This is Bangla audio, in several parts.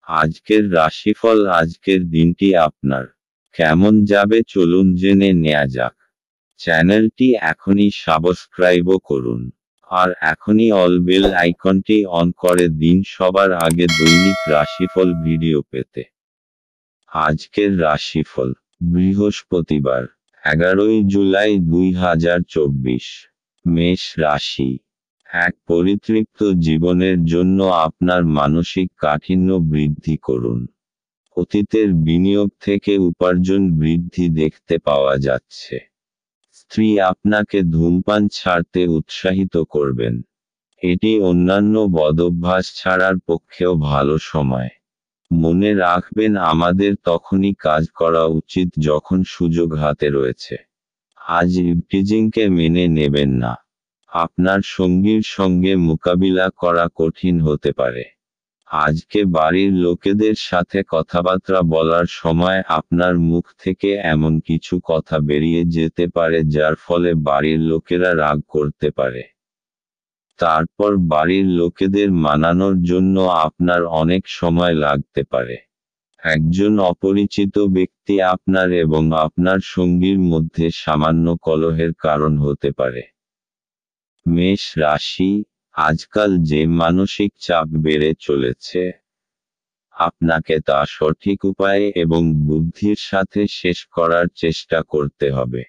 আজকের রাশিফল। আজকের দিনটি আপনার কেমন যাবে চলুন জেনে নেওয়া যাক। চ্যানেলটি এখনই সাবস্ক্রাইবও করুন, আর এখনই অল বেল আইকনটি অন করে দিন সবার আগে দৈনিক রাশিফল ভিডিও পেতে। আজকের রাশিফল বৃহস্পতিবার 11ই জুলাই 2024। মেষ রাশি। এক পরিতৃপ্ত জীবনের জন্য আপনার মানসিক কাঠিন্য বৃদ্ধি করুন। অতীতের বিনিয়োগ থেকে উপার্জন বৃদ্ধি দেখতে পাওয়া যাচ্ছে। স্ত্রী আপনাকে ধূমপান ছাড়তে উৎসাহিত করবেন। এটি অন্যান্য বদভ্যাস ছাড়ার পক্ষেও ভালো সময়। মনে রাখবেন, আমাদের তখনই কাজ করা উচিত যখন সুযোগ হাতে রয়েছে। আজ ইভটিজিংকে মেনে নেবেন না। আপনার সঙ্গীর সঙ্গে মোকাবিলা করা কঠিন হতে পারে। আজকে বাড়ির লোকেদের সাথে কথাবার্তা বলার সময় আপনার মুখ থেকে এমন কিছু কথা বেরিয়ে যেতে পারে যার ফলে বাড়ির লোকেরা রাগ করতে পারে। তারপর বাড়ির লোকেদের মানানোর জন্য আপনার অনেক সময় লাগতে পারে। একজন অপরিচিত ব্যক্তি আপনার এবং আপনার সঙ্গীর মধ্যে সামান্য কলহের কারণ হতে পারে। মেষ রাশি। আজকাল যে মানসিক চাপ বেড়ে চলেছে, আপনাকে তা সঠিক উপায়ে এবং বুদ্ধির সাথে শেষ করার চেষ্টা করতে হবে।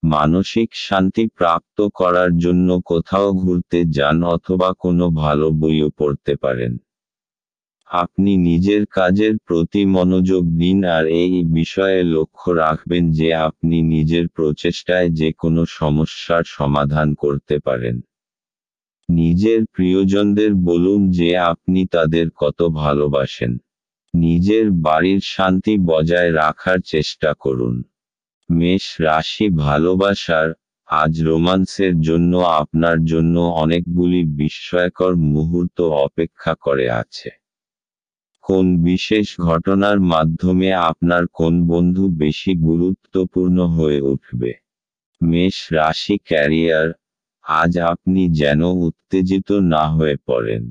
মানসিক শান্তি প্রাপ্ত করার জন্য কোথাও ঘুরতে যান অথবা কোনো ভালো বইও পড়তে পারেন। আপনি নিজের কাজের প্রতি মনোযোগ দিন আর এই বিষয়ে লক্ষ্য রাখবেন যে আপনি নিজের প্রচেষ্টায় যে কোনো সমস্যার সমাধান করতে পারেন। নিজের প্রিয়জনদের বলুন যে আপনি তাদের কত ভালোবাসেন। নিজের বাড়ির শান্তি বজায় রাখার চেষ্টা করুন। মেষ রাশি। ভালোবাসার। আজ রোমান্সের জন্য আপনার জন্য অনেকগুলি বিস্ময়কর মুহূর্ত অপেক্ষা করে আছে। কোন বিশেষ ঘটনার মাধ্যমে আপনার কোন বন্ধু বেশি গুরুত্বপূর্ণ হয়ে উঠবে। মেষ রাশি। ক্যারিয়ার। আজ আপনি যেন উত্তেজিত না হয়ে পড়েন।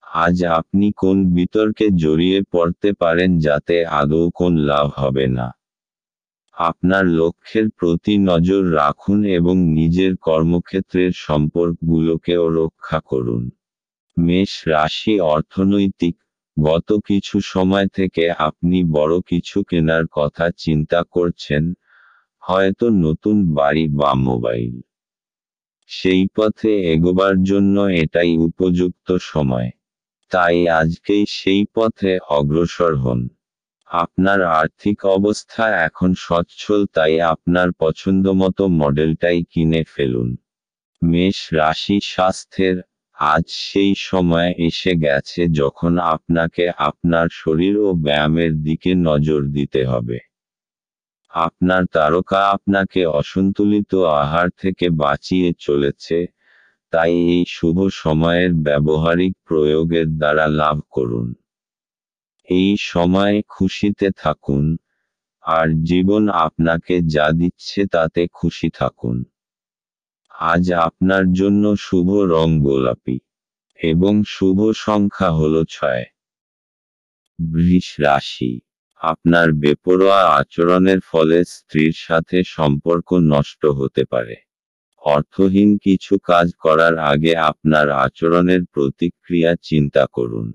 আজ আপনি কোন বিতর্কে জড়িয়ে পড়তে পারেন যাতে আদৌ কোন লাভ হবে না। আপনার লক্ষ্যের প্রতি নজর রাখুন এবং নিজের কর্মক্ষেত্রের সম্পর্কগুলোকেও রক্ষা করুন। মেষ রাশি। অর্থনৈতিক। গত কিছু সময় থেকে আপনি বড় কিছু কেনার কথা চিন্তা করছেন, হয়তো নতুন বাড়ি বা মোবাইল। সেই পথে এগোবার জন্য এটাই উপযুক্ত সময়। তাই আজকেই সেই পথে অগ্রসর হন। আপনার আর্থিক অবস্থা এখন সচ্ছল, তাই আপনার পছন্দমতো মডেলটাই কিনে ফেলুন। মেষ রাশি। স্বাস্থ্যের। আজ সেই সময় এসে গেছে যখন আপনাকে আপনার শরীর ও ব্যায়ামের দিকে নজর দিতে হবে। আপনার তারকা আপনাকে অসন্তুলিত আহার থেকে বাঁচিয়ে চলেছে, তাই এই শুভ সময়ের ব্যবহারিক প্রয়োগের দ্বারা লাভ করুন। এই সময়ে খুশিতে থাকুন, আর জীবন আপনাকে যা দিচ্ছে তাতে খুশি থাকুন। আজ আপনার জন্য শুভ রং গোলাপি, এবং শুভ সংখ্যা হলো 6। বৃষ রাশি। আপনার বেপরোয়া আচরণের ফলে স্ত্রীর সাথে সম্পর্ক নষ্ট হতে পারে। অর্থহীন কিছু কাজ করার আগে আপনার আচরণের প্রতিক্রিয়া চিন্তা করুন।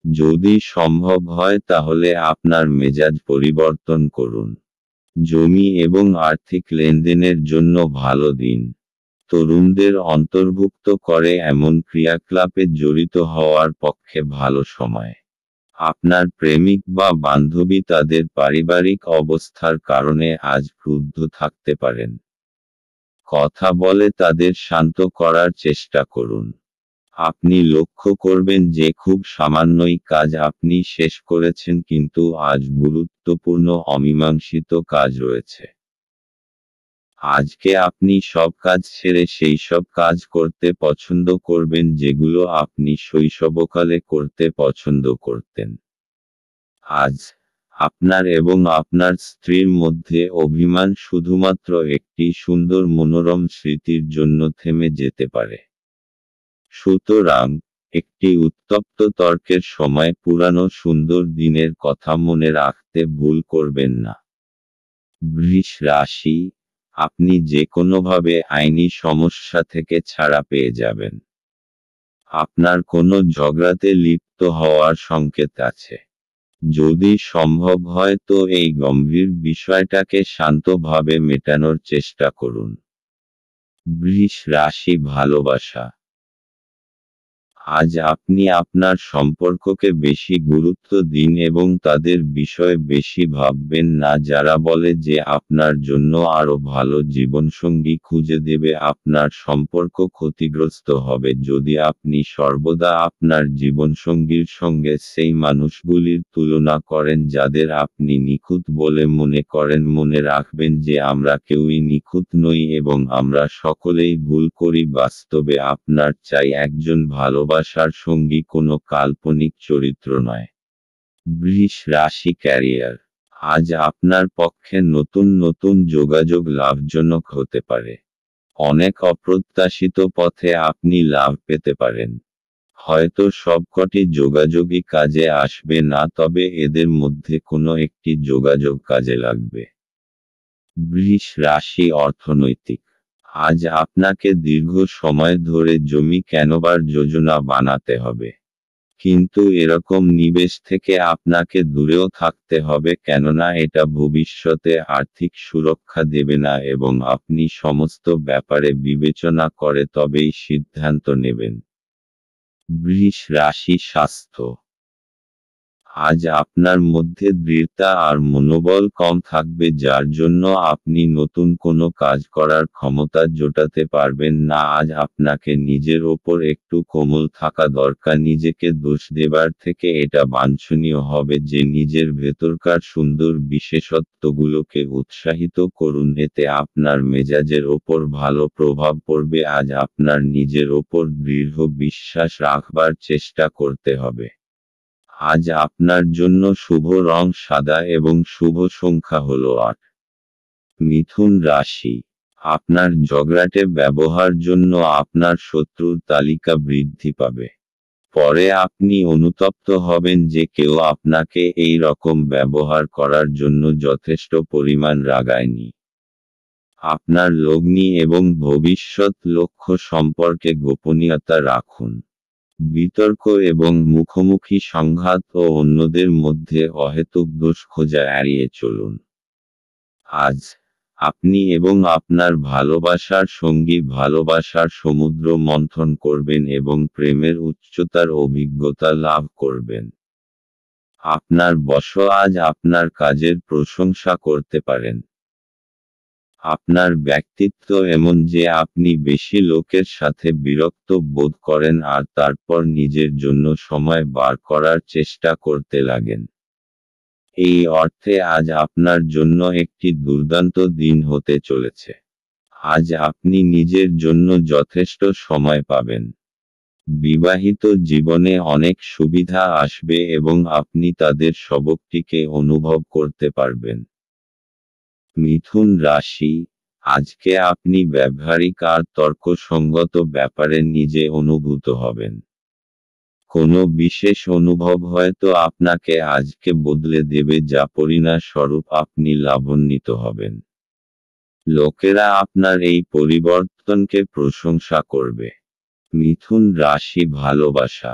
যদি সম্ভব হয় তাহলে আপনার মেজাজ পরিবর্তন করুন। জমি এবং আর্থিক লেনদেনের জন্য ভালো দিন। তরুণদের অন্তর্ভুক্ত করে এমন ক্রিয়াকলাপে জড়িত হওয়ার পক্ষে ভালো সময়। আপনার প্রেমিক বা বান্ধবী তাদের পারিবারিক অবস্থার কারণে আজ ক্রুদ্ধ থাকতে পারেন। কথা বলে তাদের শান্ত করার চেষ্টা করুন। আপনি লক্ষ্য করবেন যে খুব সামান্যই কাজ আপনি শেষ করেছেন, কিন্তু আজ গুরুত্বপূর্ণ অমীমাংসিত কাজ রয়েছে। আজকে আপনি সব কাজ ছেড়ে সেই সব কাজ করতে পছন্দ করবেন যেগুলো আপনি শৈশবকালে করতে পছন্দ করতেন। আজ আপনার এবং আপনার স্ত্রীর মধ্যে অভিমান শুধুমাত্র একটি সুন্দর মনোরম স্মৃতির জন্য থেমে যেতে পারে। সুতরাং একটি উত্তপ্ত তর্কের সময় পুরানো সুন্দর দিনের কথা মনে রাখতে ভুল করবেন না। বৃষ রাশি, আপনি যে কোনোভাবে আইনি সমস্যা থেকে ছাড়া পেয়ে যাবেন। আপনার কোনো ঝগড়াতে লিপ্ত হওয়ার সংকেত আছে। যদি সম্ভব হয় তো এই গম্ভীর বিষয়টাকে শান্তভাবে মেটানোর চেষ্টা করুন। বৃষ রাশি ভালোবাসা, আজ আপনি আপনার সম্পর্ককে বেশি গুরুত্ব দিন এবং তাদের বিষয়ে বেশি ভাববেন না যারা বলে যে আপনার জন্য আরও ভালো জীবনসঙ্গী খুঁজে দেবে। আপনার সম্পর্ক ক্ষতিগ্রস্ত হবে যদি আপনি সর্বদা আপনার জীবনসঙ্গীর সঙ্গে সেই মানুষগুলির তুলনা করেন যাদের আপনি নিখুঁত বলে মনে করেন। মনে রাখবেন যে আমরা কেউই নিখুঁত নই এবং আমরা সকলেই ভুল করি। বাস্তবে আপনার চাই একজন ভালোবাসার সঙ্গী, কোনো কাল্পনিক চরিত্র নয়। বৃষ রাশি ক্যারিয়ার, আজ আপনার পক্ষে নতুন নতুন যোগাযোগ লাভজনক হতে পারে। অনেক অপ্রত্যাশিত পথে আপনি লাভ পেতে পারেন। হয়তো সবকটি যোগাযোগই কাজে আসবে না, তবে এদের মধ্যে কোনো একটি যোগাযোগ কাজে লাগবে। বৃষ রাশি অর্থনৈতিক, আজ আপনাকে দীর্ঘ সময় ধরে জমি কেনবার যোজনা বানাতে হবে। কিন্তু এরকম নিবেশ থেকে আপনাকে দূরেও থাকতে হবে, কেননা এটা ভবিষ্যতে আর্থিক সুরক্ষা দেবে না এবং আপনি সমস্ত ব্যাপারে বিবেচনা করে তবেই সিদ্ধান্ত নেবেন। বৃষ রাশি স্বাস্থ্য, আজ আপনার মধ্যে দৃঢ়তা আর মনোবল কম থাকবে যার জন্য আপনি নতুন কোনো কাজ করার ক্ষমতা জোটাতে পারবেন না। আজ আপনাকে নিজের ওপর একটু কোমল থাকা দরকার। নিজেকে দোষ দেবার থেকে এটা বাঞ্ছনীয় হবে যে নিজের ভেতরকার সুন্দর বিশেষত্বগুলোকে উৎসাহিত করুন, এতে আপনার মেজাজের ওপর ভালো প্রভাব পড়বে। আজ আপনার নিজের ওপর দৃঢ় বিশ্বাস রাখবার চেষ্টা করতে হবে। আজ আপনার জন্য শুভ রং সাদা এবং শুভ সংখ্যা হলো 8। মিথুন রাশি, আপনার ঝগড়াটে ব্যবহার জন্য আপনার শত্রুর তালিকা বৃদ্ধি পাবে। পরে আপনি অনুতপ্ত হবেন যে কেউ আপনাকে এই রকম ব্যবহার করার জন্য যথেষ্ট পরিমাণ রাগায়নি। আপনার লগ্নি এবং ভবিষ্যৎ লক্ষ্য সম্পর্কে গোপনীয়তা রাখুন। বিতর্ক এবং মুখোমুখি সংঘাত ও অন্যদের মধ্যে অহেতুক দোষ খোঁজা এড়িয়ে চলুন। আজ আপনি এবং আপনার ভালোবাসার সঙ্গী ভালোবাসার সমুদ্র মন্থন করবেন এবং প্রেমের উচ্চতার অভিজ্ঞতা লাভ করবেন। আপনার বস আজ আপনার কাজের প্রশংসা করতে পারেন। আপনার ব্যক্তিত্ব এমন যে আপনি বেশি লোকের সাথে বিরক্ত বোধ করেন আর তারপর নিজের জন্য সময় বার করার চেষ্টা করতে লাগেন। এই অর্থে আজ আপনার জন্য একটি দুর্দান্ত দিন হতে চলেছে। আজ আপনি নিজের জন্য যথেষ্ট সময় পাবেন। বিবাহিত জীবনে অনেক সুবিধা আসবে এবং আপনি তাদের সবকটিকে অনুভব করতে পারবেন। মিথুন রাশি, আজকে আপনি ব্যবহারিক আর তর্কসঙ্গত ব্যাপারে নিজে অনুভূত হবেন। কোনো বিশেষ অনুভব হয়তো আপনাকে আজকে বদলে দেবে, যা পরিণামস্বরূপ আপনি লাভান্বিত হবেন। লোকেরা আপনার এই পরিবর্তনকে প্রশংসা করবে। মিথুন রাশি ভালোবাসা,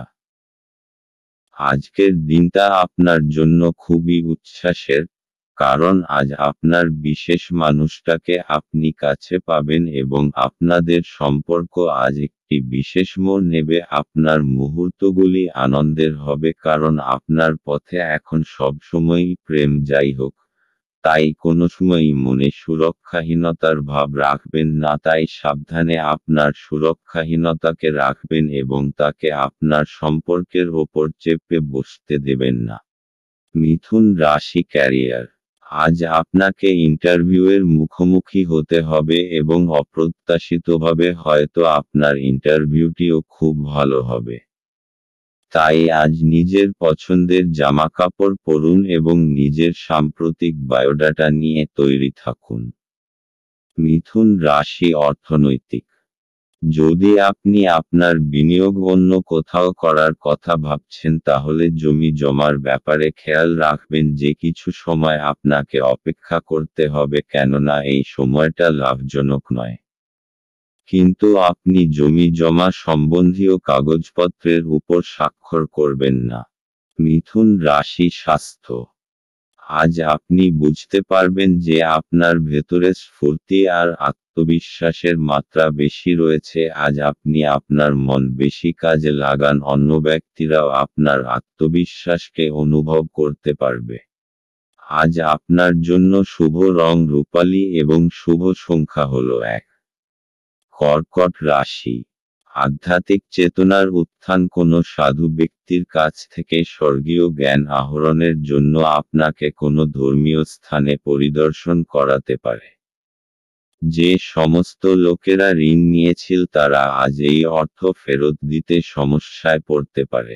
আজকের দিনটা আপনার জন্য খুবই উচ্ছ্বাসের, কারণ আজ আপনার বিশেষ মানুষটাকে আপনি কাছে পাবেন এবং আপনাদের সম্পর্ক আজ একটি বিশেষ মোড় নেবে। আপনার মুহূর্তগুলি আনন্দের হবে কারণ আপনার পথে এখন সবসময়ই প্রেম। যাই হোক, তাই কোনো সময়ই মনে সুরক্ষাহীনতার ভাব রাখবেন না। তাই সাবধানে আপনার সুরক্ষাহীনতাকে রাখবেন এবং তাকে আপনার সম্পর্কের ওপর চেপে বসতে দেবেন না। মিথুন রাশি ক্যারিয়ার, আজ আপনাকে ইন্টারভিউয়ের মুখোমুখি হতে হবে এবং অপ্রত্যাশিতভাবে হয়তো আপনার ইন্টারভিউটিও খুব ভালো হবে। তাই আজ নিজের পছন্দের জামাকাপড় পরুন এবং নিজের সাম্প্রতিক বায়োডাটা নিয়ে তৈরি থাকুন। মিথুন রাশি অর্থনৈতিক, যদি আপনি আপনার বিনিয়োগ অন্য কোথাও করার কথা ভাবছেন তাহলে জমি জমার ব্যাপারে খেয়াল রাখবেন যে কিছু সময় আপনাকে অপেক্ষা করতে হবে, কেননা এই সময়টা লাভজনক নয়। কিন্তু আপনি জমি জমা সম্বন্ধীয় কাগজপত্রের উপর স্বাক্ষর করবেন না। মিথুন রাশি স্বাস্থ্য। আজ আপনি বুঝতে পারবেন যে আপনার ভেতরে স্ফূর্তি আর আত্মবিশ্বাসের মাত্রা বেশি রয়েছে। আজ আপনি আপনার মন বেশি কাজে লাগান, অন্য ব্যক্তিরাও আপনার আত্মবিশ্বাসকে অনুভব করতে পারবে। আজ আপনার জন্য শুভ রং রূপালী এবং শুভ সংখ্যা হলো 1। কর্কট রাশি। আধ্যাত্মিক চেতনার উত্থান কোনো সাধু ব্যক্তির কাছ থেকে স্বর্গীয় জ্ঞান আহরণের জন্য আপনাকে কোনো ধর্মীয় স্থানে পরিদর্শন করাতে পারে। যে সমস্ত লোকেরা ঋণ নিয়েছিল তারা আজ এই অর্থ ফেরত দিতে সমস্যায় পড়তে পারে।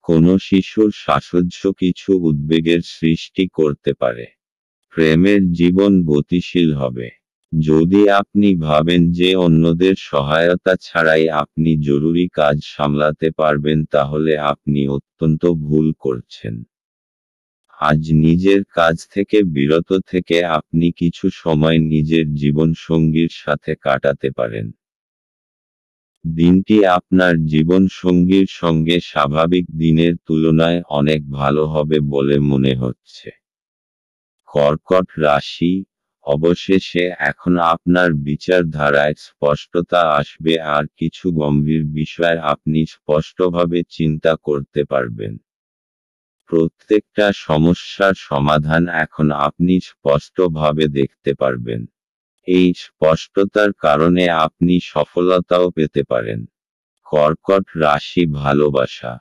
কোনো শিশুর সাহচর্য কিছু উদ্বেগের সৃষ্টি করতে পারে। প্রেমের জীবন গতিশীল হবে। যদি আপনি ভাবেন যে অন্যদের সহায়তা ছাড়াই আপনি জরুরি কাজ সামলাতে পারবেন তাহলে আপনি অত্যন্ত ভুল করছেন। আজ নিজের কাজ থেকে বিরত থেকে আপনি কিছু সময় নিজের জীবনসঙ্গীর সাথে কাটাতে পারেন। দিনটি আপনার জীবনসঙ্গীর সঙ্গে স্বাভাবিক দিনের তুলনায় অনেক ভালো হবে বলে মনে হচ্ছে। কর্কট রাশি। অবশেষে এখন আপনার বিচারধারায় স্পষ্টতা আসবে আর কিছু গম্ভীর বিষয় আপনি স্পষ্টভাবে চিন্তা করতে পারবেন। প্রত্যেকটা সমস্যার সমাধান এখন আপনি স্পষ্টভাবে দেখতে পারবেন। এই স্পষ্টতার কারণে আপনি সফলতাও পেতে পারেন। কর্কট রাশি ভালোবাসা।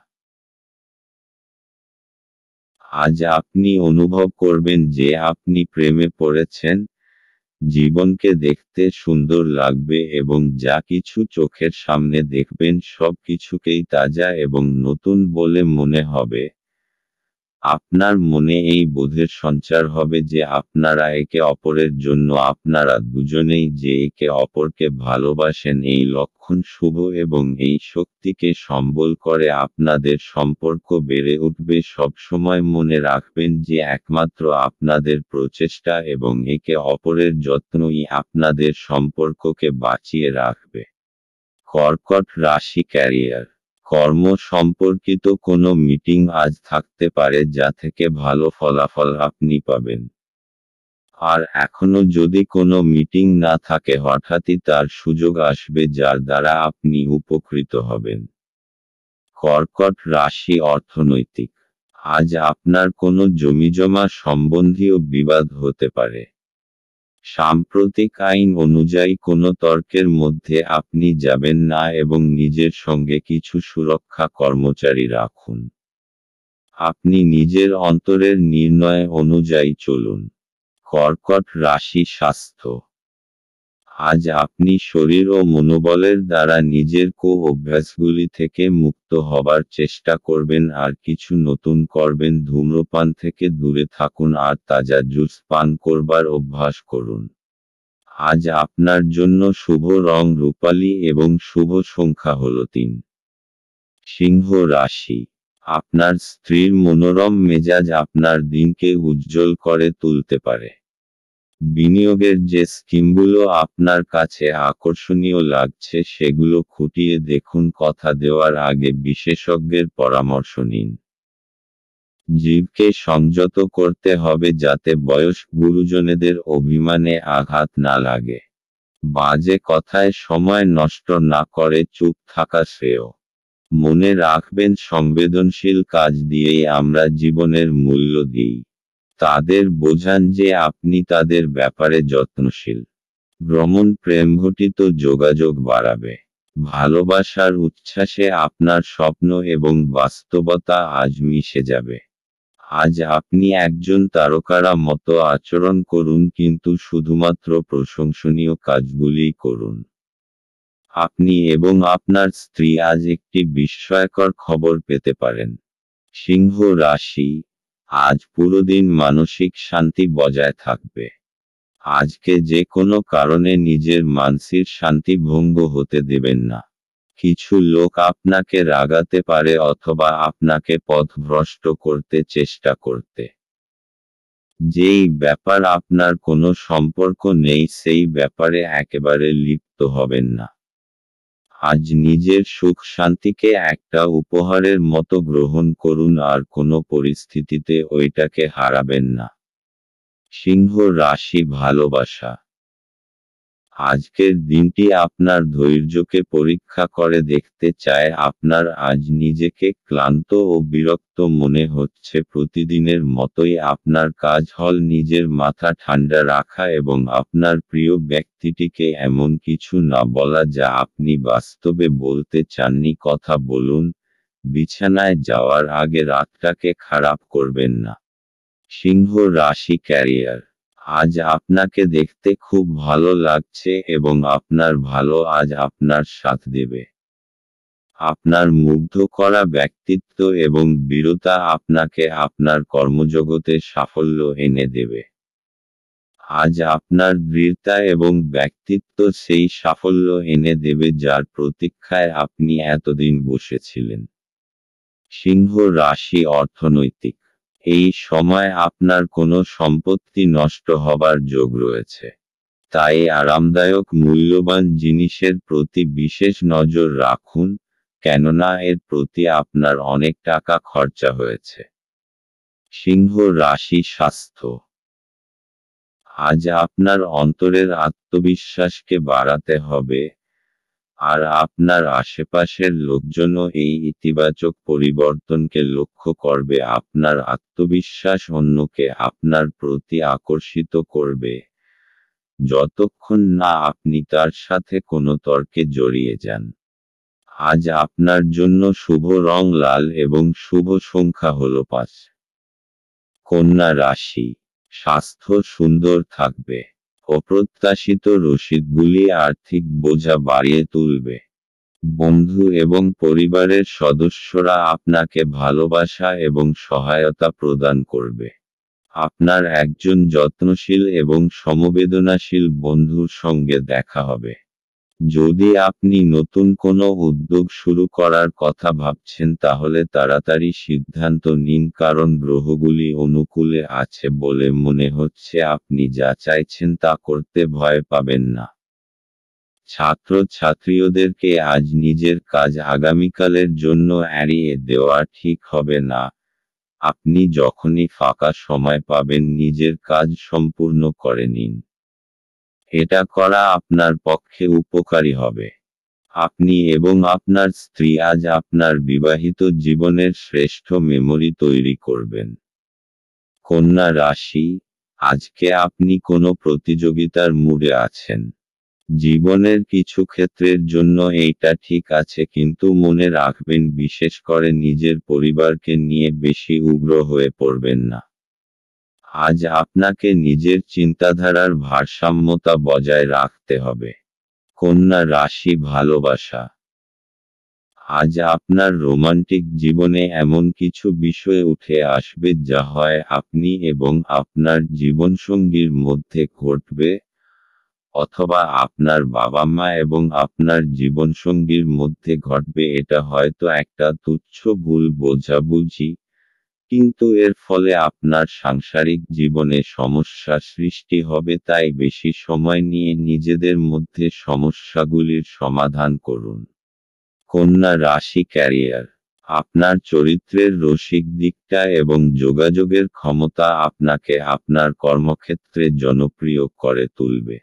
আজ আপনি অনুভব করবেন যে আপনি প্রেমে পড়েছেন। জীবনকে দেখতে সুন্দর লাগবে এবং যা কিছু চোখের সামনে দেখবেন সব কিছুকেই তাজা এবং নতুন বলে মনে হবে। আপনার মনে এই বোধের সঞ্চার হবে যে আপনারা একে অপরের জন্য আপনারা দুজনেই যে একে অপরকে ভালোবাসেন। এই লক্ষণ শুভ এবং এই শক্তিকে সম্বল করে আপনাদের সম্পর্ক বেড়ে উঠবে। সবসময় মনে রাখবেন যে একমাত্র আপনাদের প্রচেষ্টা এবং একে অপরের যত্নই আপনাদের সম্পর্ককে বাঁচিয়ে রাখবে। কর্কট রাশি ক্যারিয়ার। কর্ম সম্পর্কিত কোনো মিটিং আজ থাকতে পারে যা থেকে ভালো ফলাফল আপনি পাবেন। আর এখনো যদি কোনো মিটিং না থাকে হঠাৎই তার সুযোগ আসবে যার দ্বারা আপনি উপকৃত হবেন। কর্কট রাশি অর্থনৈতিক। আজ আপনার কোনো জমিজমা সম্বন্ধীয় বিবাদ হতে পারে। সাম্প্রতিক আইন অনুযায়ী কোনো তর্কের মধ্যে আপনি যাবেন না এবং নিজের সঙ্গে কিছু সুরক্ষা কর্মচারী রাখুন। আপনি নিজের অন্তরের নির্ণয় অনুযায়ী চলুন। কর্কট রাশি স্বাস্থ্য। আজ আপনি শরীর ও মনোবলের দ্বারা নিজের অভ্যাসগুলি থেকে মুক্ত হবার চেষ্টা করবেন আর কিছু নতুন করবেন। ধূম্রপান থেকে দূরে থাকুন আর তাজা জুস পান করবার অভ্যাস করুন। আজ আপনার জন্য শুভ রং রূপালী এবং শুভ সংখ্যা হলো 3। সিংহ রাশি। আপনার স্ত্রীর মনোরম মেজাজ আপনার দিনকে উজ্জ্বল করে তুলতে পারে। বিনিয়োগের যে স্কিমগুলো আপনার কাছে আকর্ষণীয় লাগছে সেগুলো খুঁটিয়ে দেখুন। কথা দেওয়ার আগে বিশেষজ্ঞের পরামর্শ নিন। জীবকে সংযত করতে হবে যাতে বয়স্ক গুরুজনেদের অভিমানে আঘাত না লাগে। বাজে কথায় সময় নষ্ট না করে চুপ থাকা শ্রেয়। মনে রাখবেন সংবেদনশীল কাজ দিয়েই আমরা জীবনের মূল্য দিই। তাদের বোঝান যে আপনি তাদের ব্যাপারে যত্নশীল। ভ্রমণ প্রেমঘটিত যোগাযোগ বাড়াবে। ভালোবাসার উচ্ছ্বাসে আপনার স্বপ্ন এবং বাস্তবতা আজ মিশে যাবে। আজ আপনি একজন তারকারা মতো আচরণ করুন কিন্তু শুধুমাত্র প্রশংসনীয় কাজগুলিই করুন। আপনি এবং আপনার স্ত্রী আজ একটি বিস্ময়কর খবর পেতে পারেন। সিংহ রাশি। আজ পুরো দিন মানসিক শান্তি বজায় থাকবে। আজকে যে কোনো কারণে নিজের মানসিক শান্তি ভঙ্গ হতে দেবেন না। কিছু লোক আপনাকে রাগাতে পারে অথবা আপনাকে পথভ্রষ্ট করতে চেষ্টা করতে। যেই ব্যাপার আপনার কোনো সম্পর্ক নেই সেই ব্যাপারে একেবারে লিপ্ত হবেন না। আজ নিজের সুখ শান্তিকে একটা উপহারের মতো গ্রহণ করুন আর কোনো পরিস্থিতিতে ওইটাকে হারাবেন না। সিংহ রাশি ভালোবাসা। আজকের দিনটি আপনার ধৈর্যকে পরীক্ষা করে দেখতে চায়। আপনার আজ নিজেকে ক্লান্ত ও বিরক্ত মনে হচ্ছে। প্রতিদিনের মতোই আপনার কাজ হল নিজের মাথা ঠান্ডা রাখা এবং আপনার প্রিয় ব্যক্তিটিকে এমন কিছু না বলা যা আপনি বাস্তবে বলতে চাননি। কথা বলুন, বিছানায় যাওয়ার আগে রাতটাকে খারাপ করবেন না। সিংহ রাশি ক্যারিয়ার। আজ আপনাকে দেখতে খুব ভালো লাগছে এবং আপনার ভালো আজ আপনার সাথ দেবে। আপনার মুগ্ধ করা ব্যক্তিত্ব এবং বীরতা আপনাকে আপনার কর্মজগতে সাফল্য এনে দেবে। আজ আপনার দৃঢ়তা এবং ব্যক্তিত্ব সেই সাফল্য এনে দেবে যার প্রতীক্ষায় আপনি এতদিন বসেছিলেন। সিংহ রাশি অর্থনৈতিক। এই সময় আপনার কোনো সম্পত্তি নষ্ট হবার যোগ রয়েছে। তাই আরামদায়ক মূল্যবান জিনিসের প্রতি বিশেষ নজর রাখুন, কেননা এর প্রতি আপনার অনেক টাকা খরচা হয়েছে। সিংহ রাশি স্বাস্থ্য। আজ আপনার অন্তরের আত্মবিশ্বাসকে বাড়াতে হবে, আর আপনার আশেপাশের লোকজনও এই ইতিবাচক পরিবর্তনকে লক্ষ্য করবে। আপনার আত্মবিশ্বাস অন্যকে আপনার প্রতি আকর্ষিত করবে, যতক্ষণ না আপনি তার সাথে কোনো তর্কে জড়িয়ে যান। আজ আপনার জন্য শুভ রং লাল এবং শুভ সংখ্যা হল 5। কন্যা রাশি। স্বাস্থ্য সুন্দর থাকবে। অপ্রত্যাশিত রসিদগুলি আর্থিক বোঝা বাড়িয়ে তুলবে। বন্ধু এবং পরিবারের সদস্যরা আপনাকে ভালোবাসা এবং সহায়তা প্রদান করবে। আপনার একজন যত্নশীল এবং সমবেদনাশীল বন্ধুর সঙ্গে দেখা হবে। যদি আপনি নতুন কোনো উদ্যোগ শুরু করার কথা ভাবছেন তাহলে তাড়াতাড়ি সিদ্ধান্ত নিন, কারণ গ্রহগুলি অনুকূলে আছে বলে মনে হচ্ছে। আপনি যা চাইছেন তা করতে ভয় পাবেন না। ছাত্রছাত্রীদেরকে আজ নিজের কাজ আগামীকালের জন্য এড়িয়ে দেওয়া ঠিক হবে না। আপনি যখনই ফাঁকা সময় পাবেন নিজের কাজ সম্পূর্ণ করে নিন। এটা করা আপনার পক্ষে উপকারী হবে। আপনি এবং আপনার স্ত্রী আজ আপনার বিবাহিত জীবনের শ্রেষ্ঠ মেমরি তৈরি করবেন। কন্যা রাশি। আজকে আপনি কোনো প্রতিযোগিতার মুডে আছেন। জীবনের কিছু ক্ষেত্রের জন্য এইটা ঠিক আছে, কিন্তু মনে রাখবেন বিশেষ করে নিজের পরিবারকে নিয়ে বেশি উগ্র হয়ে পড়বেন না। আজ আপনাকে নিজের চিন্তাধারার ভারসাম্যতা বজায় রাখতে হবে। কন্যা রাশি ভালোবাসা। আজ আপনার রোমান্টিক জীবনে এমন কিছু বিষয় উঠে আসবে যা হয় আপনি এবং আপনার জীবনসঙ্গীর মধ্যে ঘটবে, অথবা আপনার বাবা মা এবং আপনার জীবনসঙ্গীর মধ্যে ঘটবে। এটা হয়তো একটা তুচ্ছ ভুল বোঝাবুঝি, কিন্তু এর ফলে আপনার সাংসারিক জীবনে সমস্যা সৃষ্টি হবে। তাই বেশি সময় নিয়ে নিজেদের মধ্যে সমস্যাগুলির সমাধান করুন। কন্যা রাশি ক্যারিয়ার। আপনার চরিত্রের রসিক দিকটা এবং যোগাযোগের ক্ষমতা আপনাকে আপনার কর্মক্ষেত্রে জনপ্রিয় করে তুলবে।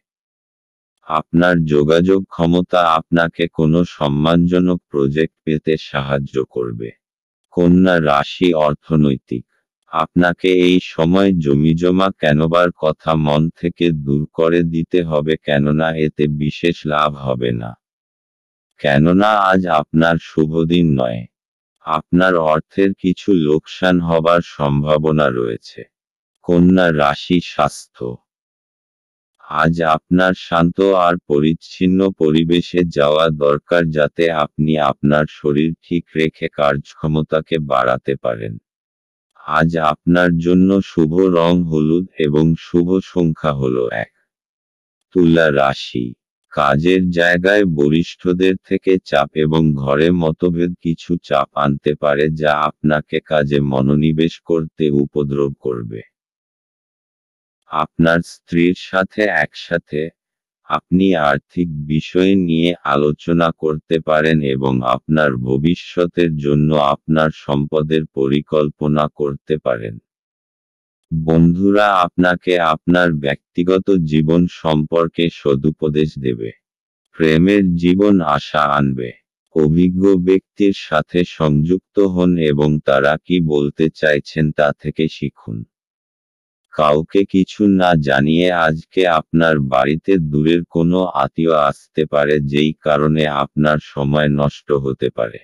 আপনার যোগাযোগ ক্ষমতা আপনাকে কোনো সম্মানজনক প্রজেক্ট পেতে সাহায্য করবে। কন্যা রাশি অর্থনৈতিক। আপনাকে এই সময় জমিজমা কেনবার কথা মন থেকে দূর করে দিতে হবে, কেননা এতে বিশেষ লাভ হবে না। কেননা আজ আপনার শুভদিন নয়। আপনার অর্থের কিছু লোকসান হবার সম্ভাবনা রয়েছে। কন্যা রাশি স্বাস্থ্য। আজ আপনার শান্ত আর পরিচ্ছন্ন পরিবেশে যাওয়া দরকার, যাতে আপনি আপনার শরীর ঠিক রেখে কার্যক্ষমতাকে বাড়াতে পারেন। আজ আপনার জন্য শুভ রং হলুদ এবং শুভ সংখ্যা হল 1। তুলা রাশি, কাজের জায়গায় বরিষ্ঠদের থেকে চাপ এবং ঘরে মতভেদ কিছু চাপ আনতে পারে যা আপনাকে কাজে মনোনিবেশ করতে উপদ্রব করবে। আপনার স্ত্রীর সাথে একসাথে আপনি আর্থিক বিষয় নিয়ে আলোচনা করতে পারেন এবং আপনার ভবিষ্যতের জন্য আপনার সম্পদের পরিকল্পনা করতে পারেন। বন্ধুরা আপনাকে আপনার ব্যক্তিগত জীবন সম্পর্কে সদুপদেশ দেবে। প্রেমের জীবন আশা আনবে। অভিজ্ঞ ব্যক্তির সাথে সংযুক্ত হন এবং তারা কি বলতে চাইছেন তা থেকে শিখুন। কাউকে কিছু না জানিয়ে আজকে আপনার বাড়িতে দূরের কোনো আত্মীয় আসতে পারে যেই কারণে আপনার সময় নষ্ট হতে পারে।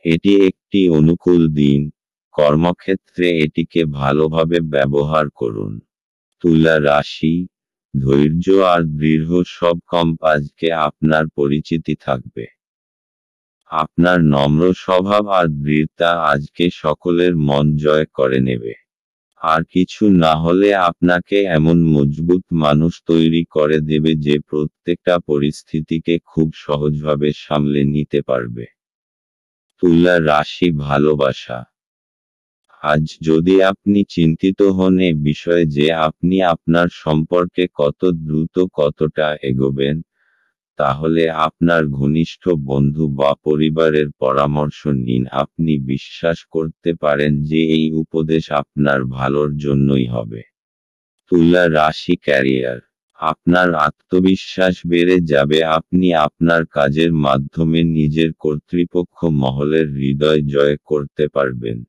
এটি একটি অনুকূল দিন, কর্মক্ষেত্রে এটিকে ভালোভাবে ব্যবহার করুন। তুলা রাশি, ধৈর্য আর দৃঢ় সব আজকে আপনার পরিচিতি থাকবে। আপনার নম্র স্বভাব আর দৃঢ়তা আজকে সকলের মন জয় করে নেবে। আর কিছু না হলে আপনাকে এমন মজবুত মানুষ তৈরি করে দেবে যে প্রত্যেকটা পরিস্থিতিকে খুব সহজভাবে সামলে নিতে পারবে। তুলা রাশি ভালোবাসা। আজ যদি আপনি চিন্তিত হন এ বিষয়ে যে আপনি আপনার সম্পর্কে কত দ্রুত কতটা এগোবেন, তাহলে আপনার ঘনিষ্ঠ বন্ধু বা পরিবারের পরামর্শ নিন। আপনি বিশ্বাস করতে পারেন যে এই উপদেশ আপনার ভালোর জন্যই হবে। তুলা রাশি ক্যারিয়ার, আপনার আত্মবিশ্বাস বেড়ে যাবে। আপনি আপনার কাজের মাধ্যমে নিজের কর্তৃপক্ষ মহলের হৃদয় জয় করতে পারবেন।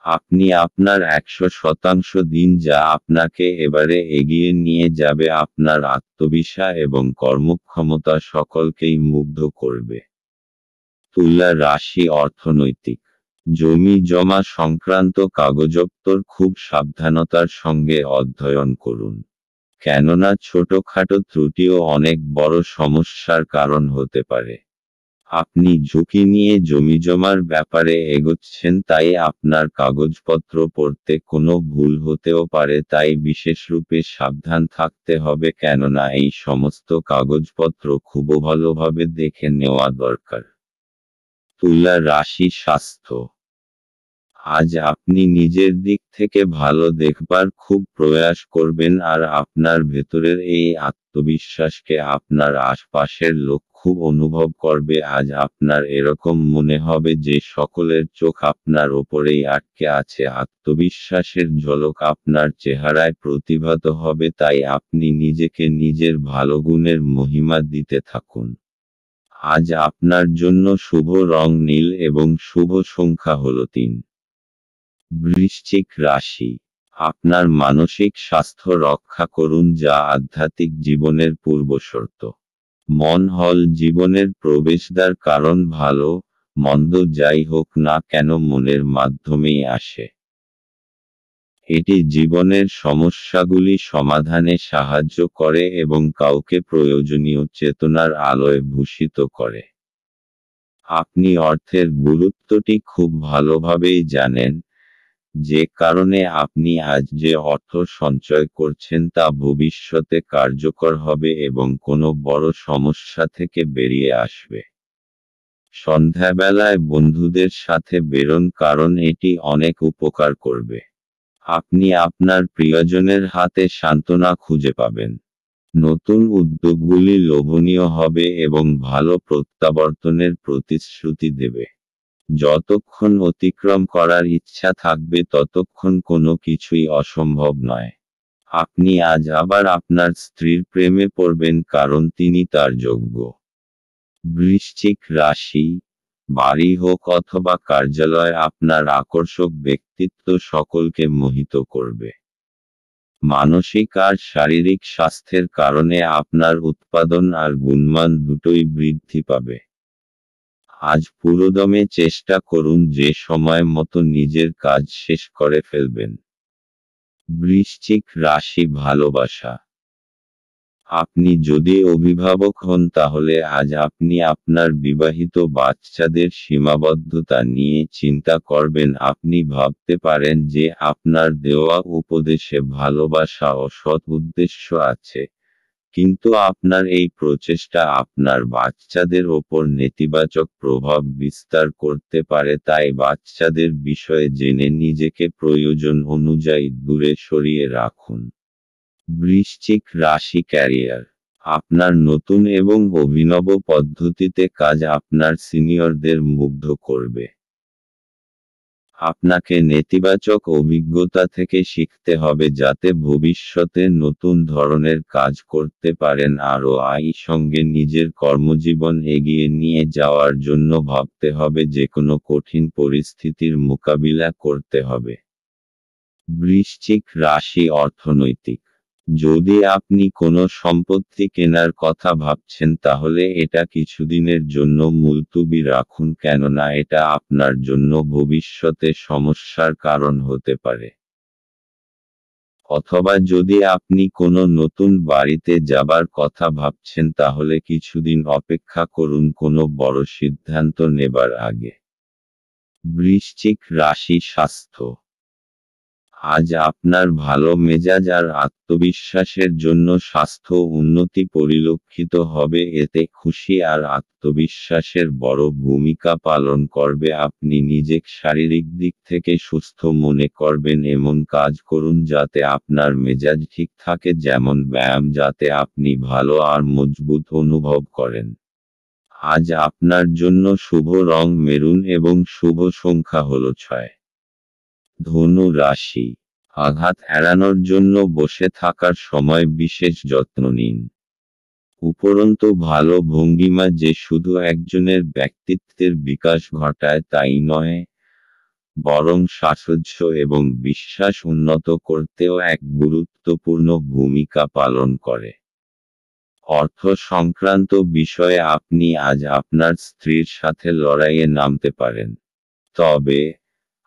আপনি আপনার 100% দিন যা আপনাকে এবারে এগিয়ে নিয়ে যাবে। আপনার আত্মবিশ্বাস এবং কর্মক্ষমতা সকলকেই মুগ্ধ করবে। তুলা রাশি অর্থনৈতিক, জমি জমা সংক্রান্ত কাগজপত্র খুব সাবধানতার সঙ্গে অধ্যয়ন করুন, কেননা ছোটখাটো ত্রুটিও অনেক বড় সমস্যার কারণ হতে পারে। আপনি ঝুঁকি নিয়ে জমিজমার ব্যাপারে এগোচ্ছেন, তাই আপনার কাগজপত্র পড়তে কোনো ভুল হতেও পারে, তাই বিশেষরূপে সাবধান থাকতে হবে, কেননা এই সমস্ত কাগজপত্র খুব ভালোভাবে দেখে নেওয়া দরকার। তুলা রাশি স্বাস্থ্য, আজ আপনি নিজের দিক থেকে ভালো দেখবার খুব প্রয়াস করবেন আর আপনার ভেতরের এই আত্মবিশ্বাসকে আপনার আশপাশের লোক খুব অনুভব করবে। আজ আপনার এরকম মনে হবে যে সকলের চোখ আপনার ওপরেই আটকে আছে। আত্মবিশ্বাসের ঝলক আপনার চেহারায় প্রতিভাত হবে, তাই আপনি নিজেকে নিজের ভালো গুণের মহিমা দিতে থাকুন। আজ আপনার জন্য শুভ রং নীল এবং শুভ সংখ্যা হলো 3। বৃশ্চিক রাশি, আপনার মানসিক স্বাস্থ্য রক্ষা করুন যা আধ্যাত্মিক জীবনের পূর্বশর্ত। মন হল জীবনের প্রবেশদ্বার, কারণ ভালো মন্দ যাই হোক না কেন মনের মাধ্যমেই আসে। এটি জীবনের সমস্যাগুলি সমাধানে সাহায্য করে এবং কাউকে প্রয়োজনীয় চেতনার আলোয় ভূষিত করে। আপনি অর্থের গুরুত্বটি খুব ভালোভাবেই জানেন, যে কারণে আপনি আজ যে অর্থ সঞ্চয় করছেন তা ভবিষ্যতে কার্যকর হবে এবং কোনো বড় সমস্যা থেকে বেরিয়ে আসবে। সন্ধ্যাবেলায় বন্ধুদের সাথে বেরোন, কারণ এটি অনেক উপকার করবে। আপনি আপনার প্রিয়জনের হাতে সান্ত্বনা খুঁজে পাবেন। নতুন উদ্যোগগুলি লোভনীয় হবে এবং ভালো প্রত্যাবর্তনের প্রতিশ্রুতি দেবে। যতক্ষণ অতিক্রম করার ইচ্ছা থাকবে ততক্ষণ কোনো কিছুই অসম্ভব নয়। আপনি আজ আবার আপনার স্ত্রীর প্রেমে পড়বেন, কারণ তিনি তার যোগ্য। বৃশ্চিক রাশি, বাড়ি হোক অথবা কার্যালয়, আপনার আকর্ষক ব্যক্তিত্ব সকলকে মোহিত করবে। মানসিক আর শারীরিক স্বাস্থ্যের কারণে আপনার উৎপাদন আর গুণমান দুটোই বৃদ্ধি পাবে। আজ পুরোদমে চেষ্টা করুন যে সময় মতো নিজের কাজ শেষ করে ফেলবেন। বৃশ্চিক রাশি ভালোবাসা, আপনি যদি অভিভাবক হন তাহলে আজ আপনি আপনার বিবাহিত বাচ্চাদের সীমাবদ্ধতা নিয়ে চিন্তা করবেন। আপনি ভাবতে পারেন যে আপনার দেওয়া উপদেশে ভালোবাসা ও সৎ উদ্দেশ্য আছে, কিন্তু আপনার এই প্রচেষ্টা আপনার বাচ্চাদের ওপর নেতিবাচক প্রভাব বিস্তার করতে পারে। তাই বাচ্চাদের বিষয়ে জেনে নিজেকে প্রয়োজন অনুযায়ী দূরে সরিয়ে রাখুন। বৃশ্চিক রাশি ক্যারিয়ার। আপনার নতুন এবং অভিনব পদ্ধতিতে কাজ আপনার সিনিয়রদের মুগ্ধ করবে। আপনাকে নেতিবাচক অভিজ্ঞতা থেকে শিখতে হবে যাতে ভবিষ্যতে নতুন ধরনের কাজ করতে পারেন। আরও সঙ্গে নিজের কর্মজীবন এগিয়ে নিয়ে যাওয়ার জন্য ভাবতে হবে, যেকোনো কঠিন পরিস্থিতির মোকাবিলা করতে হবে। বৃশ্চিক রাশি অর্থনৈতিক। যদি আপনি কোনো সম্পত্তি কেনার কথা ভাবছেন তাহলে এটা কিছুদিনের জন্য মুলতুবি রাখুন, কেননা এটা আপনার জন্য ভবিষ্যতে সমস্যার কারণ হতে পারে। অথবা যদি আপনি কোনো নতুন বাড়িতে যাবার কথা ভাবছেন তাহলে কিছুদিন অপেক্ষা করুন কোনো বড় সিদ্ধান্ত নেবার আগে। বৃশ্চিক রাশি স্বাস্থ্য। আজ আপনার ভালো মেজাজ আর আত্মবিশ্বাসের জন্য স্বাস্থ্য উন্নতি পরিলক্ষিত হবে। এতে খুশি আর আত্মবিশ্বাসের বড় ভূমিকা পালন করবে। আপনি নিজেকে শারীরিক দিক থেকে সুস্থ মনে করবেন। এমন কাজ করুন যাতে আপনার মেজাজ ঠিক থাকে, যেমন ব্যায়াম, যাতে আপনি ভালো আর মজবুত অনুভব করেন। আজ আপনার জন্য শুভ রং মেরুন এবং শুভ সংখ্যা হল 6। ধনু রাশি। আঘাত এড়ানোর জন্য বসে থাকার সময় বিশেষ যত্ন নিন। উপরন্তু ভালো ভঙ্গিমা যে শুধু একজনের ব্যক্তিত্বের বিকাশ ঘটায় তাই নয়, বরং সাহচর্য এবং বিশ্বাস উন্নত করতেও এক গুরুত্বপূর্ণ ভূমিকা পালন করে। অর্থ সংক্রান্ত বিষয়ে আপনি আজ আপনার স্ত্রীর সাথে লড়াইয়ে নামতে পারেন, তবে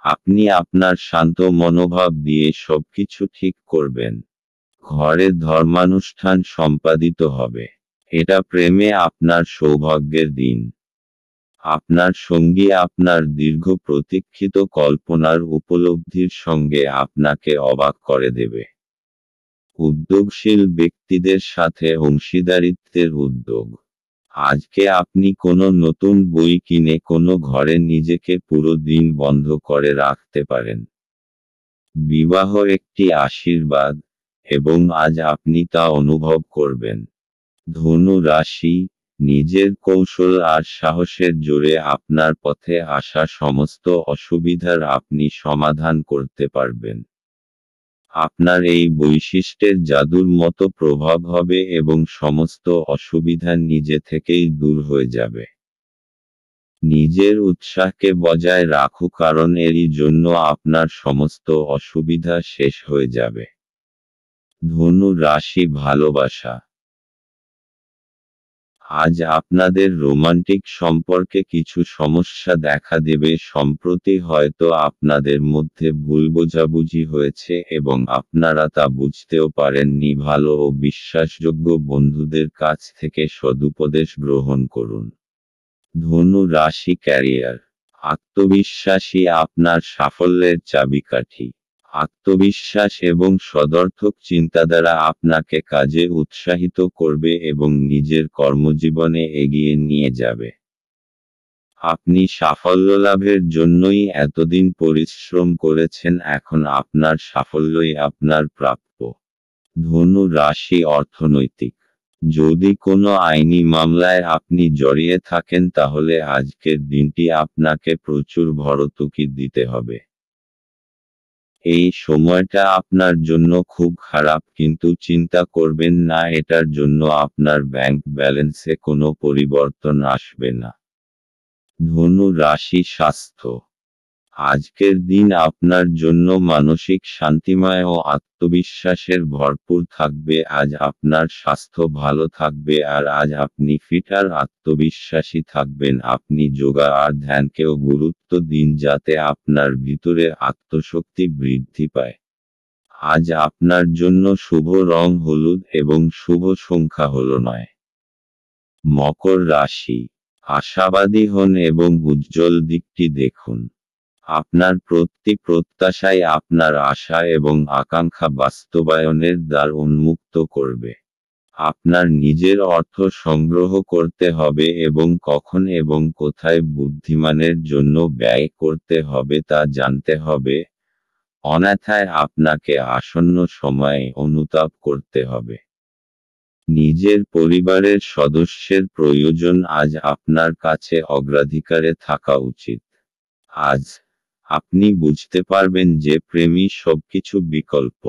আপনি আপনার শান্ত মনোভাব দিয়ে সবকিছু ঠিক করবেন। ঘরে ধর্মানুষ্ঠান সম্পাদিত হবে। এটা প্রেমে আপনার সৌভাগ্যের দিন। আপনার সঙ্গী আপনার দীর্ঘ প্রতীক্ষিত কল্পনার উপলব্ধির সঙ্গে আপনাকে অবাক করে দেবে। উদ্যোগশীল ব্যক্তিদের সাথে অংশীদারিত্বের উদ্যোগ। আজকে আপনি কোনো নতুন বই কিনে কোনো ঘরে নিজেকে পুরো দিন বন্ধ করে রাখতে পারেন। বিবাহ একটি আশীর্বাদ, এবং আজ আপনি তা অনুভব করবেন। ধনু রাশি। নিজের কৌশল আর সাহসের জোরে আপনার পথে আসা সমস্ত অসুবিধার আপনি সমাধান করতে পারবেন। আপনার এই বৈশিষ্ট্যের জাদুর মতো প্রভাব হবে এবং সমস্ত অসুবিধা নিজে থেকেই দূর হয়ে যাবে। নিজের উৎসাহকে বজায় রাখুন, কারণ এরই জন্য আপনার সমস্ত অসুবিধা শেষ হয়ে যাবে। ধনু রাশি ভালোবাসা। আজ আপনাদের রোমান্টিক সম্পর্কে কিছু সমস্যা দেখা দেবে। সম্প্রতি হয়তো আপনাদের মধ্যে ভুল বোঝাবুঝি হয়েছে এবং আপনারা তা বুঝতেও পারেননি। ভালো ও বিশ্বাসযোগ্য বন্ধুদের কাছ থেকে সদুপদেশ গ্রহণ করুন। ধনু রাশি ক্যারিয়ার। আত্মবিশ্বাসী আপনার সাফল্যের চাবিকাঠি। আত্মবিশ্বাস এবং সদর্থক চিন্তাধারা আপনাকে কাজে উৎসাহিত করবে এবং নিজের কর্মজীবনে এগিয়ে নিয়ে যাবে। আপনি সাফল্য লাভের জন্যই এতদিন পরিশ্রম করেছেন, এখন আপনার সাফল্যই আপনার প্রাপ্য। ধনু রাশি অর্থনৈতিক। যদি কোনো আইনি মামলায় আপনি জড়িয়ে থাকেন তাহলে আজকের দিনটি আপনাকে প্রচুর ভর্তুকি দিতে হবে। এই সময়টা আপনার জন্য খুব খারাপ, কিন্তু চিন্তা করবেন না, এটার জন্য আপনার ব্যাংক ব্যালেন্সে কোনো পরিবর্তন আসবে না। ধনু রাশি স্বাস্থ্য। আজকের দিন আপনার জন্য মানসিক শান্তিময় ও আত্মবিশ্বাসের ভরপুর থাকবে। আজ আপনার স্বাস্থ্য ভালো থাকবে আর আজ আপনি ফিট আর আত্মবিশ্বাসী থাকবেন। আপনি যোগা আর ধ্যানকেও গুরুত্ব দিন যাতে আপনার ভিতরে আত্মশক্তি বৃদ্ধি পায়। আজ আপনার জন্য শুভ রং হলুদ এবং শুভ সংখ্যা হল 9। মকর রাশি, আশাবাদী হন এবং উজ্জ্বল দিকটি দেখুন। আপনার প্রতি প্রত্যাশাই আপনার আশা এবং আকাঙ্ক্ষা বাস্তবায়নের দ্বার উন্মুক্ত করবে। আপনার নিজের অর্থ সংগ্রহ করতে হবে এবং কখন এবং কোথায় বুদ্ধিমানের জন্য ব্যয় করতে হবে তা জানতে হবে, অন্যথায় আপনাকে আসন্ন সময়ে অনুতাপ করতে হবে। নিজের পরিবারের সদস্যের প্রয়োজন আজ আপনার কাছে অগ্রাধিকারে থাকা উচিত। আজ আপনি বুঝতে পারবেন যে প্রেমই সবকিছু বিকল্প।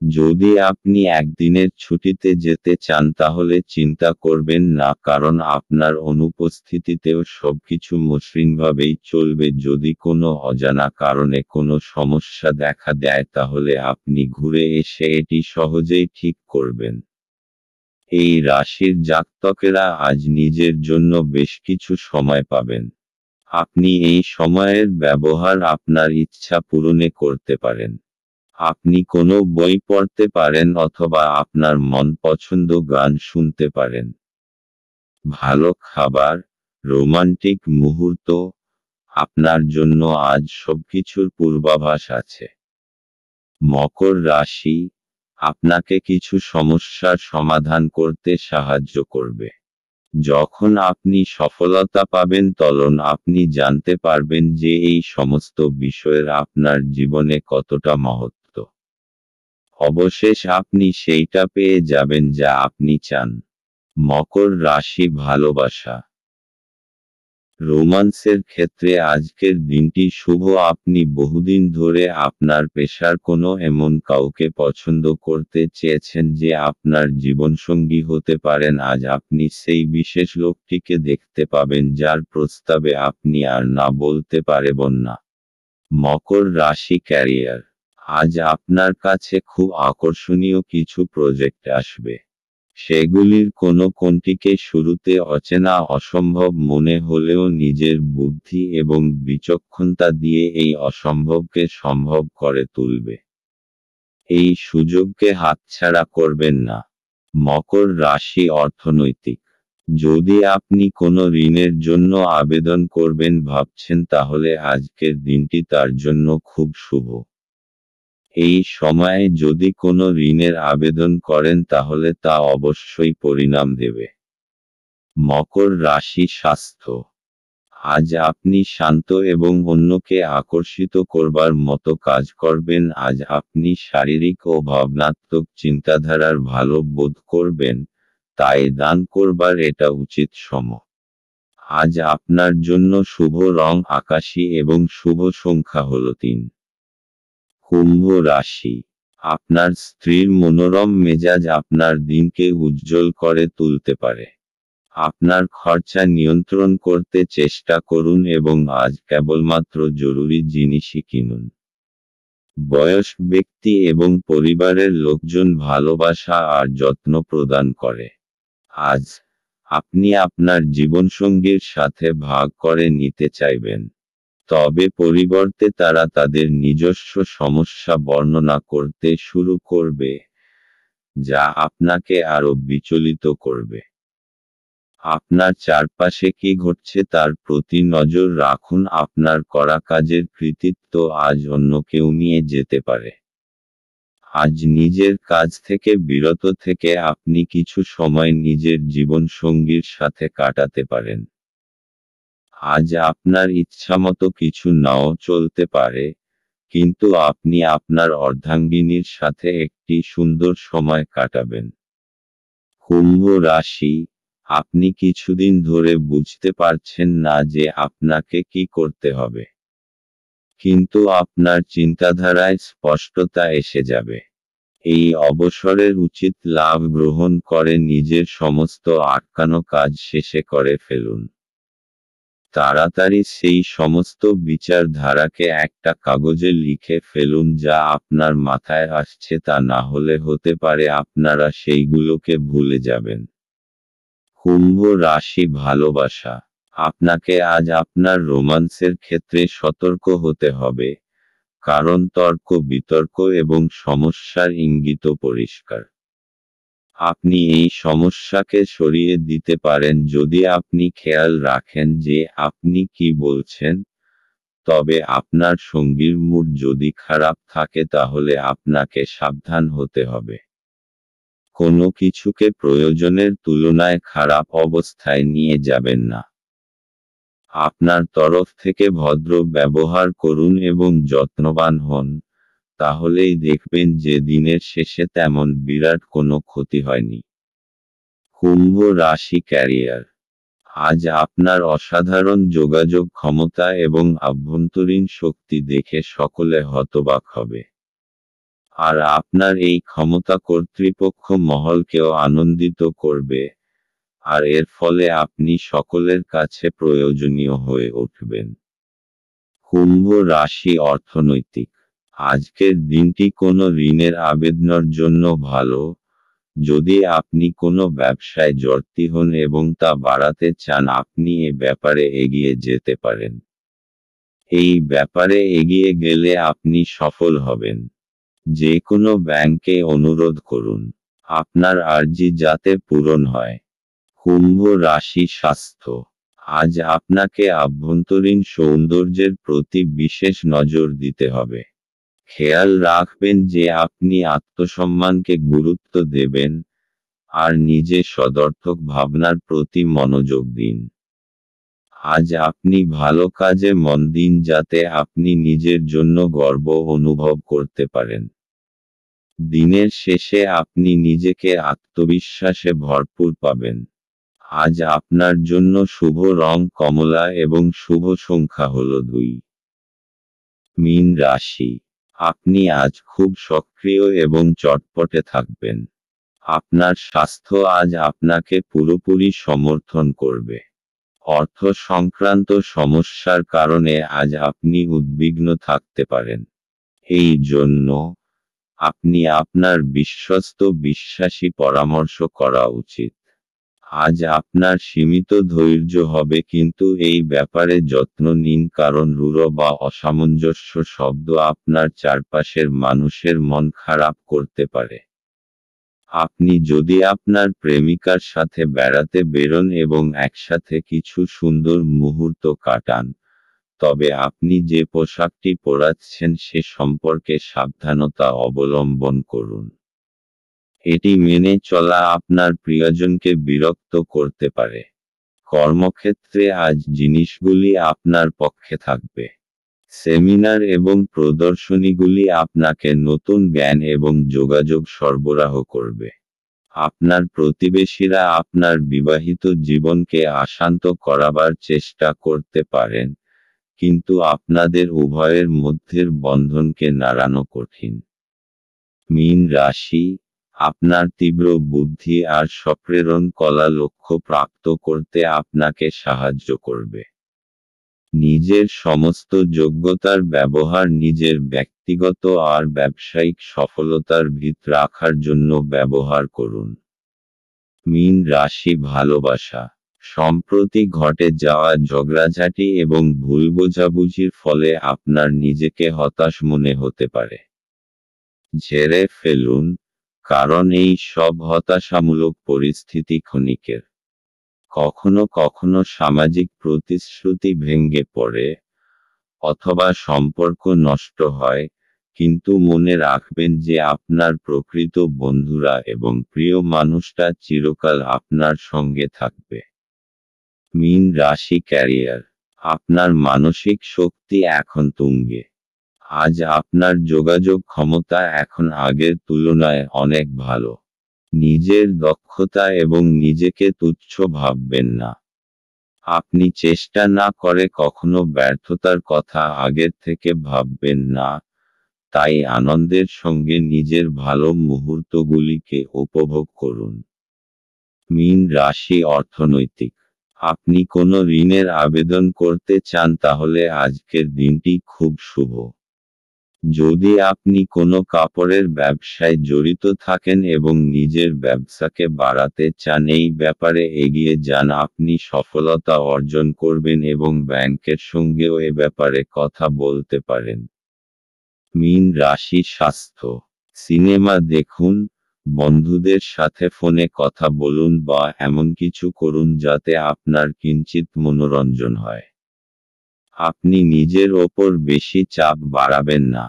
যদি আপনি একদিনের ছুটিতে যেতে চান তাহলে চিন্তা করবেন না, কারণ আপনার অনুপস্থিতিতেও সবকিছু মসৃণভাবেই চলবে। যদি কোনো অজানা কারণে কোনো সমস্যা দেখা দেয় তাহলে আপনি ঘুরে এসে এটি সহজেই ঠিক করবেন। এই রাশির জাতকেরা আজ নিজের জন্য বেশ কিছু সময় পাবেন। আপনি এই সময়ের ব্যবহার আপনার ইচ্ছা পূরণে করতে পারেন। আপনি কোনো বই পড়তে পারেন অথবা আপনার মন পছন্দ গান শুনতে পারেন। ভালো খাবার, রোমান্টিক মুহূর্ত, আপনার জন্য আজ সবকিছুর পূর্বাভাস আছে। মকর রাশি, আপনাকে কিছু সমস্যার সমাধান করতে সাহায্য করবে। যখন আপনি সফলতা পাবেন তখন আপনি জানতে পারবেন যে এই সমস্ত বিষয়ের আপনার জীবনে কতটা মহত্ব। অবশেষ আপনি সেইটা পেয়ে যাবেন যা আপনি চান। মকর রাশি, ভালোবাসা, রোমান্সের ক্ষেত্রে আজকের দিনটি শুভ। আপনি বহুদিন ধরে আপনার পেশার কোনো এমন কাউকে পছন্দ করতে চেয়েছেন যে আপনার জীবনসঙ্গী হতে পারেন। আজ আপনি সেই বিশেষ লোকটিকে দেখতে পাবেন যার প্রস্তাবে আপনি আর না বলতে পারবেন না। মকর রাশি, ক্যারিয়ার, আজ আপনার কাছে খুব আকর্ষণীয় কিছু প্রজেক্ট আসবে। সেগুলির কোনটিকে শুরুতে অচেনা অসম্ভব মনে হলেও নিজের বুদ্ধি এবং বিচক্ষণতা দিয়ে এই অসম্ভবকে সম্ভব করে তুলবে। এই সুযোগকে হাতছাড়া করবেন না। মকর রাশি, অর্থনৈতিক, যদি আপনি কোনো ঋণের জন্য আবেদন করবেন ভাবছেন তাহলে আজকের দিনটি তার জন্য খুব শুভ। এই সময়ে যদি কোনো ঋণের আবেদন করেন তাহলে তা অবশ্যই পরিণাম দেবে। মকর রাশি, স্বাস্থ্য, আজ আপনি শান্ত এবং অন্যকে আকর্ষিত করবার মতো কাজ করবেন। আজ আপনি শারীরিক ও ভাবনাত্মক চিন্তাধারার ভালো বোধ করবেন, তাই দান করবার এটা উচিত সময়। আজ আপনার জন্য শুভ রং আকাশী এবং শুভ সংখ্যা হল 3। কুম্ভ রাশি, আপনার স্ত্রীর মনোরম মেজাজ আপনার দিনকে উজ্জ্বল করে তুলতে পারে। আপনার খরচা নিয়ন্ত্রণ করতে চেষ্টা করুন এবং আজ কেবলমাত্র জরুরি জিনিসই কিনুন। বয়স্ক ব্যক্তি এবং পরিবারের লোকজন ভালোবাসা আর যত্ন প্রদান করে। আজ আপনি আপনার জীবনসঙ্গীর সাথে ভাগ করে নিতে চাইবেন, তবে পরিবর্তে তারা তাদের নিজস্ব সমস্যা বর্ণনা করতে শুরু করবে, যা আপনাকে আরো বিচলিত করবে। আপনার চারপাশে কি ঘটছে তার প্রতি নজর রাখুন। আপনার করা কাজের কৃতিত্ব আজ অন্য কেউ নিয়ে যেতে পারে। আজ নিজের কাজ থেকে বিরত থেকে আপনি কিছু সময় নিজের জীবনসঙ্গীর সাথে কাটাতে পারেন। আজ আপনার ইচ্ছামতো কিছু নাও চলতে পারে, কিন্তু আপনি আপনার অর্ধাঙ্গিনীর সাথে একটি সুন্দর সময় কাটাবেন। কুম্ভ রাশি, আপনি কিছুদিন ধরে বুঝতে পারছেন না যে আপনাকে কি করতে হবে, কিন্তু আপনার চিন্তাধারায় স্পষ্টতা এসে যাবে। এই অবসরের উচিত লাভ গ্রহণ করে নিজের সমস্ত আটকানো কাজ শেষে করে ফেলুন। তাড়াতাড়ি সেই সমস্ত বিচারধারাকে একটা কাগজে লিখে ফেলুন যা আপনার মাথায় আসছে, তা না হলে হতে পারে আপনারা সেইগুলোকে ভুলে যাবেন। কুম্ভ রাশি, ভালোবাসা, আপনাকে আজ আপনার রোমান্সের ক্ষেত্রে সতর্ক হতে হবে, কারণ তর্ক বিতর্ক এবং সমস্যার ইঙ্গিত পরিষ্কার। আপনি এই সমস্যাকে সরিয়ে দিতে পারেন যদি আপনি খেয়াল রাখেন যে আপনি কি বলছেন, তবে আপনার সঙ্গীর মুড যদি খারাপ থাকে তাহলে আপনাকে সাবধান হতে হবে। কোনো কিছুকে প্রয়োজনের তুলনায় খারাপ অবস্থায় নিয়ে যাবেন না। আপনার তরফ থেকে ভদ্র ব্যবহার করুন এবং যত্নবান হন, তাহলেই দেখবেন যে দিনের শেষে তেমন বিরাট কোনো ক্ষতি হয়নি। কুম্ভ রাশি ক্যারিয়ার। আজ আপনার অসাধারণ যোগাযোগ ক্ষমতা এবং আভ্যন্তরীণ শক্তি দেখে সকলে হতবাক হবে। আর আপনার এই ক্ষমতা কর্তৃপক্ষ মহলকেও আনন্দিত করবে, আর এর ফলে আপনি সকলের কাছে প্রয়োজনীয় হয়ে উঠবেন। কুম্ভ রাশি অর্থনৈতিক। আজকের দিনটি কোনো ঋণের আবেদনের জন্য ভালো, যদি আপনি কোনো ব্যবসায় জড়িত হন এবং তা বাড়াতে চান আপনি এ ব্যাপারে এগিয়ে যেতে পারেন। এই ব্যাপারে এগিয়ে গেলে আপনি সফল হবেন। যে কোনো ব্যাংকে অনুরোধ করুন, আপনার আর্জি যাতে পূরণ হয়। কুম্ভ রাশি স্বাস্থ্য। আজ আপনাকে আভ্যন্তরীণ সৌন্দর্যের প্রতি বিশেষ নজর দিতে হবে। খেয়াল রাখবেন যে আপনি আত্মসম্মানকে গুরুত্ব দেবেন, আর নিজে সদর্থক ভাবনার প্রতি মনোযোগ দিন। আজ আপনি ভালো কাজে মন দিন যাতে আপনি নিজের জন্য গর্ব অনুভব করতে পারেন। দিনের শেষে আপনি নিজেকে আত্মবিশ্বাসে ভরপুর পাবেন। আজ আপনার জন্য শুভ রং কমলা এবং শুভ সংখ্যা হল 2। মীন রাশি। আপনি আজ খুব সক্রিয় এবং চটপটে থাকবেন। আপনার স্বাস্থ্য আজ আপনাকে পুরোপুরি সমর্থন করবে। অর্থ সংক্রান্ত সমস্যার কারণে আজ আপনি উদ্বিগ্ন থাকতে পারেন। এই জন্য আপনি আপনার বিশ্বস্ত বিশ্বাসী পরামর্শ করা উচিত। আজ আপনার সীমিত ধৈর্য হবে কিন্তু এই ব্যাপারে যত্ন নিন কারণ রূঢ় বা অসামঞ্জস্য শব্দ আপনার চারপাশের মানুষের মন খারাপ করতে পারে। আপনি যদি আপনার প্রেমিকার সাথে বেড়াতে বেরোন এবং একসাথে কিছু সুন্দর মুহূর্ত কাটান, তবে আপনি যে পোশাকটি পরাচ্ছেন সে সম্পর্কে সাবধানতা অবলম্বন করুন। এটি মেনে চলা আপনার প্রিয়জনকে বিরক্ত করতে পারে। কর্মক্ষেত্রে আজ জিনিসগুলি আপনার পক্ষে থাকবে। সেমিনার এবং প্রদর্শনীগুলি আপনাকে নতুন জ্ঞান এবং যোগাযোগ সরবরাহ করবে। আপনার প্রতিবেশীরা আপনার বিবাহিত জীবনকে অশান্ত করাবার চেষ্টা করতে পারেন, কিন্তু আপনাদের উভয়ের মধ্যের বন্ধনকে নাড়ানো কঠিন। মীন রাশি। আপনার তীব্র বুদ্ধি আর সপ্রেরণ কলা লক্ষ্য প্রাপ্ত করতে আপনাকে সাহায্য করবে। নিজের সমস্ত যোগ্যতার ব্যবহার নিজের ব্যক্তিগত আর ব্যবসায়িক সফলতার ভিত রাখার জন্য ব্যবহার করুন। মীন রাশি ভালোবাসা। সম্প্রতি ঘটে যাওয়া ঝগড়াঝাটি এবং ভুল বোঝাবুঝির ফলে আপনার নিজেকে হতাশ মনে হতে পারে। ঝেড়ে ফেলুন, কারণ এই সব হতাশামূলক পরিস্থিতি ক্ষণিকের। কখনো কখনো সামাজিক প্রতিশ্রুতি ভেঙে পড়ে, অথবা সম্পর্ক নষ্ট হয়, কিন্তু মনে রাখবেন যে আপনার প্রকৃত বন্ধুরা এবং প্রিয় মানুষটা চিরকাল আপনার সঙ্গে থাকবে। মীন রাশি ক্যারিয়ার। আপনার মানসিক শক্তি এখন তুঙ্গে। আজ আপনার যোগাযোগ ক্ষমতা এখন আগের তুলনায় অনেক ভালো। নিজের দক্ষতা এবং নিজেকে তুচ্ছ ভাববেন না। আপনি চেষ্টা না করে কখনো ব্যর্থতার কথা আগের থেকে ভাববেন না, তাই আনন্দের সঙ্গে নিজের ভালো মুহূর্তগুলিকে উপভোগ করুন। মীন রাশি অর্থনৈতিক। আপনি কোনো ঋণের আবেদন করতে চান তাহলে আজকের দিনটি খুব শুভ। যদি আপনি কোনো কাপড়ের ব্যবসায় জড়িত থাকেন এবং নিজের ব্যবসাকে বাড়াতে চান এই ব্যাপারে এগিয়ে যান আপনি সফলতা অর্জন করবেন এবং ব্যাংকের সঙ্গেও এ ব্যাপারে কথা বলতে পারেন। মীন রাশি স্বাস্থ্য, সিনেমা দেখুন, বন্ধুদের সাথে ফোনে কথা বলুন বা এমন কিছু করুন যাতে আপনার কিঞ্চিত মনোরঞ্জন হয়। আপনি নিজের ওপর বেশি চাপ বাড়াবেন না।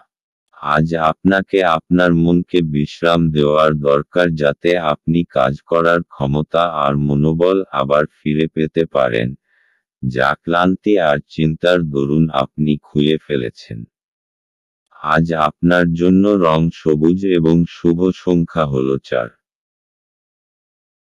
আজ আপনাকে আপনার মনকে বিশ্রাম দেওয়ার দরকার যাতে আপনি কাজ করার ক্ষমতা আর মনোবল আবার ফিরে পেতে পারেন, যা ক্লান্তি আর চিন্তার দরুন আপনি খুইয়ে ফেলেছেন। আজ আপনার জন্য রং সবুজ এবং শুভ সংখ্যা হল 4।